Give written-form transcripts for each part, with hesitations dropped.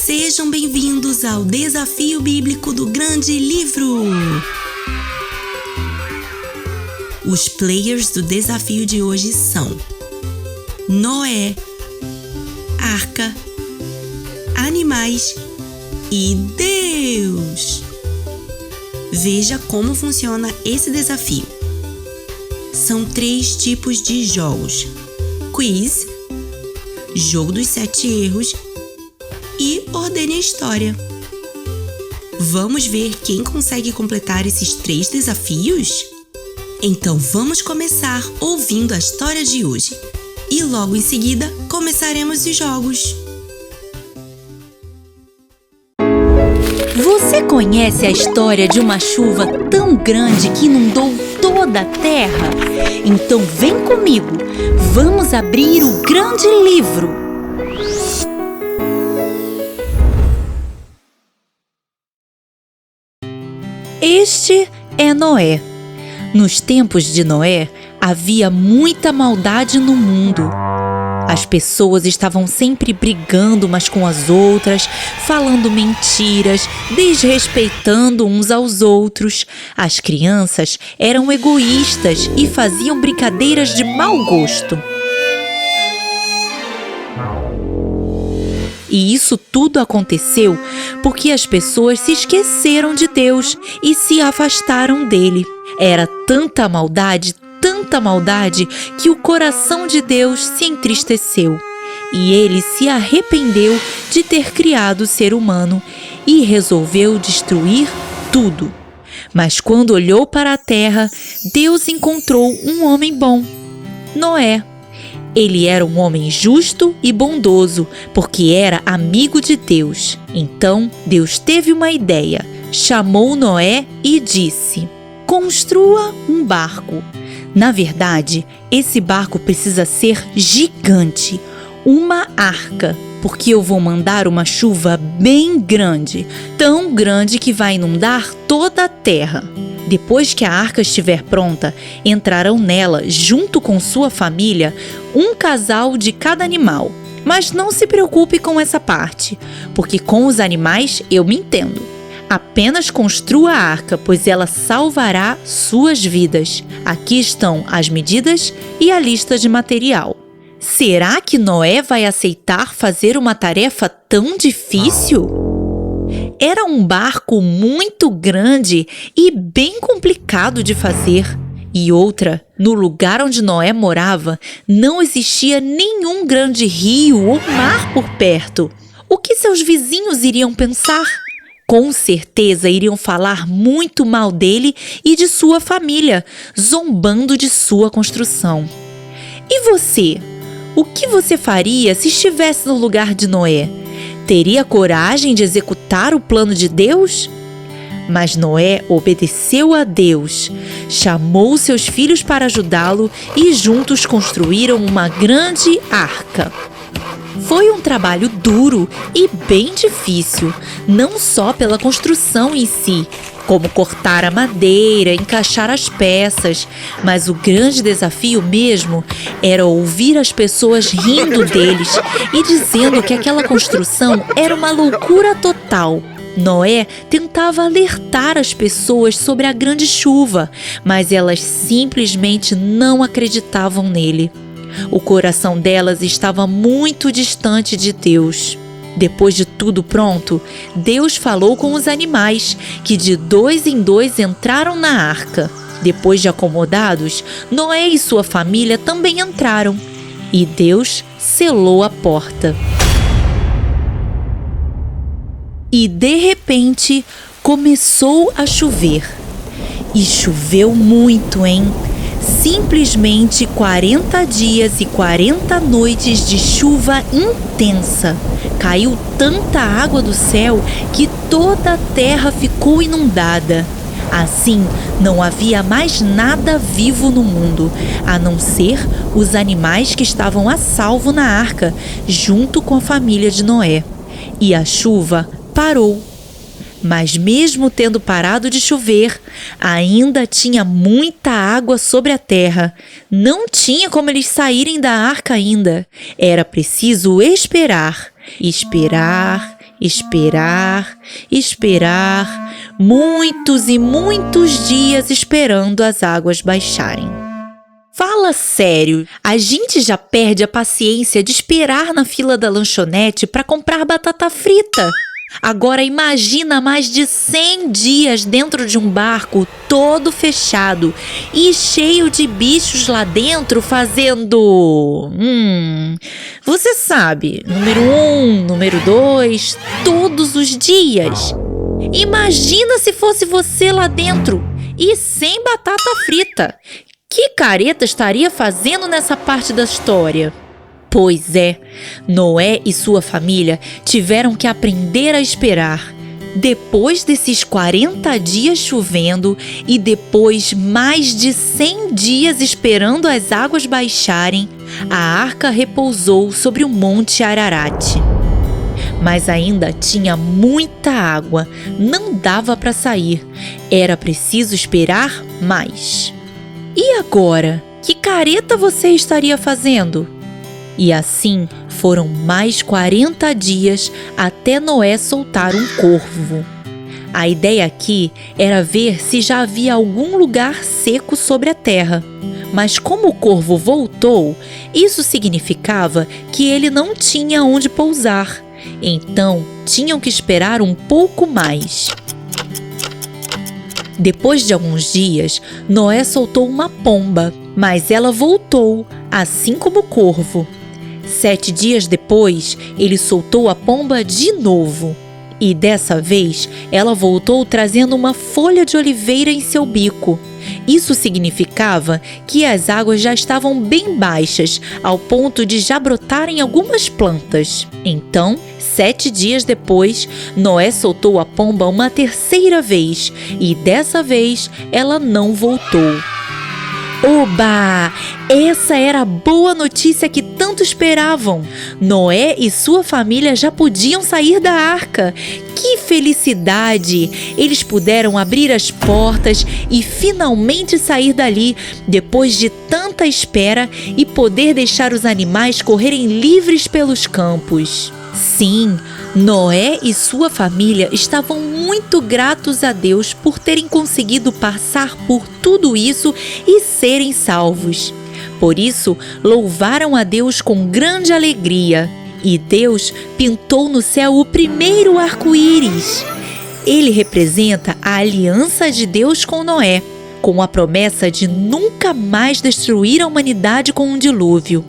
Sejam bem-vindos ao Desafio Bíblico do Grande Livro! Os players do desafio de hoje são Noé, Arca, Animais e Deus! Veja como funciona esse desafio. São 3 tipos de jogos: quiz, jogo dos 7 erros e ordene a história. Vamos ver quem consegue completar esses 3 desafios? Então vamos começar ouvindo a história de hoje e logo em seguida começaremos os jogos. Você conhece a história de uma chuva tão grande que inundou toda a terra? Então vem comigo, vamos abrir o grande livro. Este é Noé. Nos tempos de Noé, havia muita maldade no mundo. As pessoas estavam sempre brigando umas com as outras, falando mentiras, desrespeitando uns aos outros. As crianças eram egoístas e faziam brincadeiras de mau gosto. E isso tudo aconteceu porque as pessoas se esqueceram de Deus e se afastaram dele. Era tanta maldade, que o coração de Deus se entristeceu. E ele se arrependeu de ter criado o ser humano e resolveu destruir tudo. Mas quando olhou para a terra, Deus encontrou um homem bom, Noé. Ele era um homem justo e bondoso, porque era amigo de Deus. Então, Deus teve uma ideia, chamou Noé e disse: construa um barco. Na verdade, esse barco precisa ser gigante, uma arca, porque eu vou mandar uma chuva bem grande, tão grande que vai inundar toda a terra. Depois que a arca estiver pronta, entrarão nela, junto com sua família, um casal de cada animal. Mas não se preocupe com essa parte, porque com os animais eu me entendo. Apenas construa a arca, pois ela salvará suas vidas. Aqui estão as medidas e a lista de material. Será que Noé vai aceitar fazer uma tarefa tão difícil? Era um barco muito grande e bem complicado de fazer. E outra, no lugar onde Noé morava, não existia nenhum grande rio ou mar por perto. O que seus vizinhos iriam pensar? Com certeza iriam falar muito mal dele e de sua família, zombando de sua construção. E você? O que você faria se estivesse no lugar de Noé? Teria coragem de executar o plano de Deus? Mas Noé obedeceu a Deus, chamou seus filhos para ajudá-lo e juntos construíram uma grande arca. Foi um trabalho duro e bem difícil, não só pela construção em si, como cortar a madeira, encaixar as peças, mas o grande desafio mesmo era ouvir as pessoas rindo deles e dizendo que aquela construção era uma loucura total. Noé tentava alertar as pessoas sobre a grande chuva, mas elas simplesmente não acreditavam nele. O coração delas estava muito distante de Deus. Depois de tudo pronto, Deus falou com os animais, que de 2 em 2 entraram na arca. Depois de acomodados, Noé e sua família também entraram. E Deus selou a porta. E de repente, começou a chover. E choveu muito, hein? Simplesmente 40 dias e 40 noites de chuva intensa. Caiu tanta água do céu que toda a terra ficou inundada. Assim, não havia mais nada vivo no mundo, a não ser os animais que estavam a salvo na arca, junto com a família de Noé. E a chuva parou. Mas mesmo tendo parado de chover, ainda tinha muita água sobre a terra. Não tinha como eles saírem da arca ainda. Era preciso esperar, esperar, Esperar, esperar, muitos e muitos dias esperando as águas baixarem. Fala sério, a gente já perde a paciência de esperar na fila da lanchonete para comprar batata frita. Agora imagina mais de 100 dias dentro de um barco todo fechado e cheio de bichos lá dentro fazendo... Você sabe, número 1, número 2, todos os dias. Imagina se fosse você lá dentro e sem batata frita. Que careta estaria fazendo nessa parte da história? Pois é, Noé e sua família tiveram que aprender a esperar. Depois desses 40 dias chovendo e depois mais de 100 dias esperando as águas baixarem, a arca repousou sobre o Monte Ararat. Mas ainda tinha muita água, não dava para sair, era preciso esperar mais. E agora, que careta você estaria fazendo? E assim foram mais 40 dias até Noé soltar um corvo. A ideia aqui era ver se já havia algum lugar seco sobre a terra. Mas como o corvo voltou, isso significava que ele não tinha onde pousar. Então, tinham que esperar um pouco mais. Depois de alguns dias, Noé soltou uma pomba, mas ela voltou, assim como o corvo. 7 dias depois, ele soltou a pomba de novo. E dessa vez, ela voltou trazendo uma folha de oliveira em seu bico. Isso significava que as águas já estavam bem baixas, ao ponto de já brotarem algumas plantas. Então, 7 dias depois, Noé soltou a pomba uma terceira vez, e dessa vez ela não voltou. Oba! Essa era a boa notícia que tanto esperavam. Noé e sua família já podiam sair da arca. Que felicidade! Eles puderam abrir as portas e finalmente sair dali, depois de tanta espera, e poder deixar os animais correrem livres pelos campos. Sim, Noé e sua família estavam muito gratos a Deus por terem conseguido passar por tudo isso e serem salvos. Por isso, louvaram a Deus com grande alegria. E Deus pintou no céu o primeiro arco-íris. Ele representa a aliança de Deus com Noé, com a promessa de nunca mais destruir a humanidade com um dilúvio.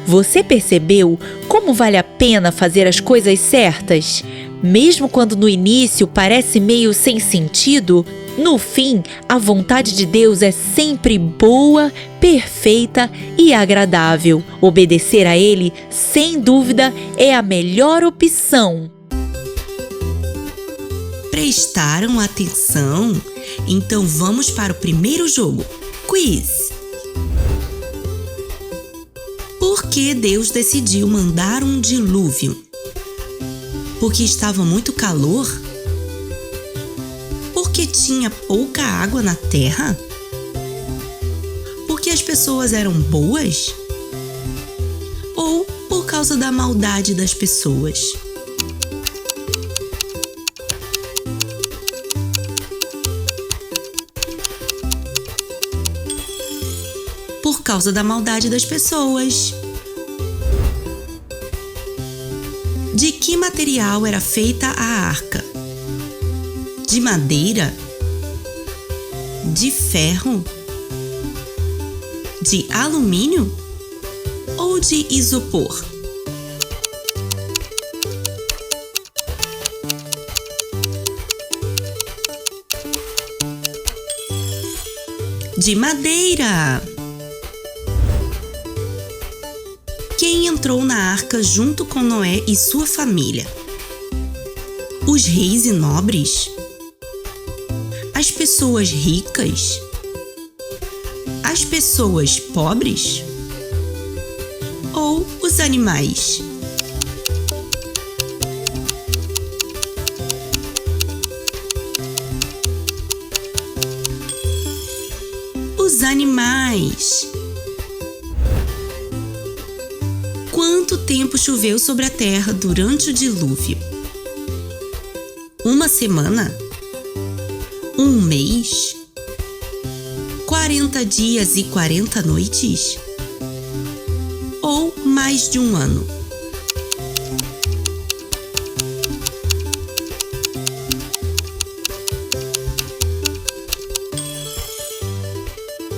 Você percebeu como vale a pena fazer as coisas certas? Mesmo quando no início parece meio sem sentido, no fim, a vontade de Deus é sempre boa, perfeita e agradável. Obedecer a Ele, sem dúvida, é a melhor opção. Prestaram atenção? Então vamos para o primeiro jogo, quiz. Por que Deus decidiu mandar um dilúvio? Porque estava muito calor? Porque tinha pouca água na terra? Porque as pessoas eram boas? Ou por causa da maldade das pessoas? Por causa da maldade das pessoas. De que material era feita a arca? De madeira? De ferro? De alumínio? Ou de isopor? De madeira! Quem entrou na arca junto com Noé e sua família? Os reis e nobres? As pessoas ricas? As pessoas pobres? Ou os animais? Os animais! Quanto tempo choveu sobre a terra durante o dilúvio? Uma semana? Um mês? 40 dias e 40 noites? Ou mais de um ano?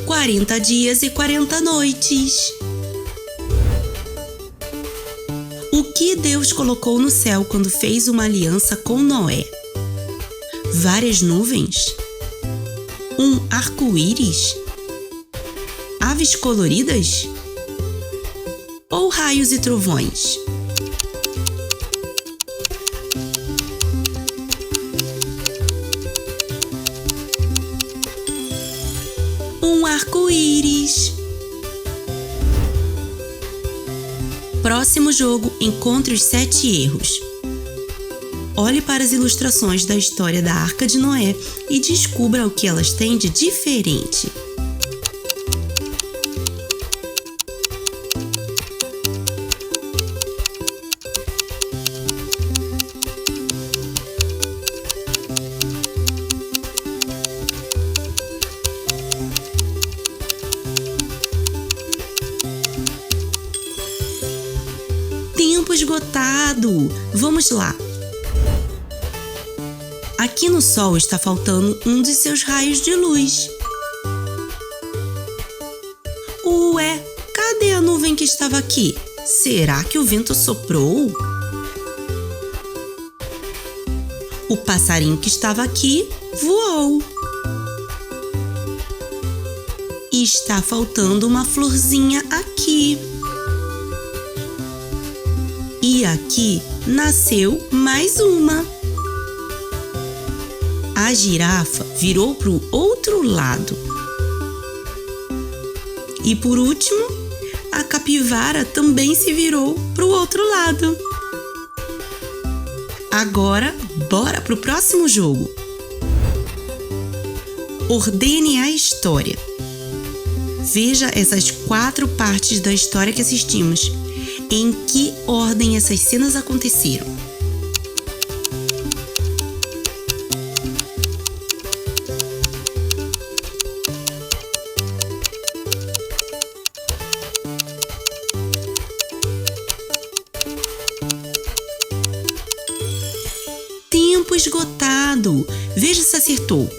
Quarenta dias e 40 noites. O que Deus colocou no céu quando fez uma aliança com Noé? Várias nuvens? Um arco-íris? Aves coloridas? Ou raios e trovões? Um arco-íris. Próximo jogo, encontre os 7 erros. Olhe para as ilustrações da história da Arca de Noé e descubra o que elas têm de diferente. Tempo esgotado! Vamos lá! Aqui no Sol está faltando um de seus raios de luz. Ué, cadê a nuvem que estava aqui? Será que o vento soprou? O passarinho que estava aqui voou. E está faltando uma florzinha aqui. E aqui nasceu mais uma. A girafa virou para o outro lado. E por último, a capivara também se virou para o outro lado. Agora, bora para o próximo jogo. Ordene a história. Veja essas 4 partes da história que assistimos. Em que ordem essas cenas aconteceram? Tempo esgotado. Veja se acertou.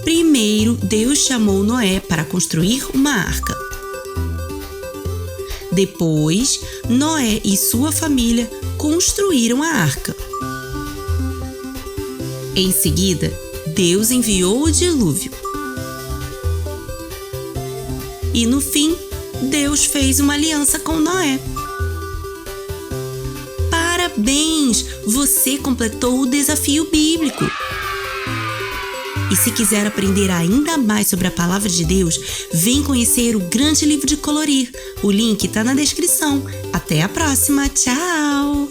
Primeiro, Deus chamou Noé para construir uma arca. Depois, Noé e sua família construíram a arca. Em seguida, Deus enviou o dilúvio. E no fim, Deus fez uma aliança com Noé. Parabéns! Você completou o desafio bíblico. E se quiser aprender ainda mais sobre a Palavra de Deus, vem conhecer o Grande Livro de Colorir. O link está na descrição. Até a próxima. Tchau!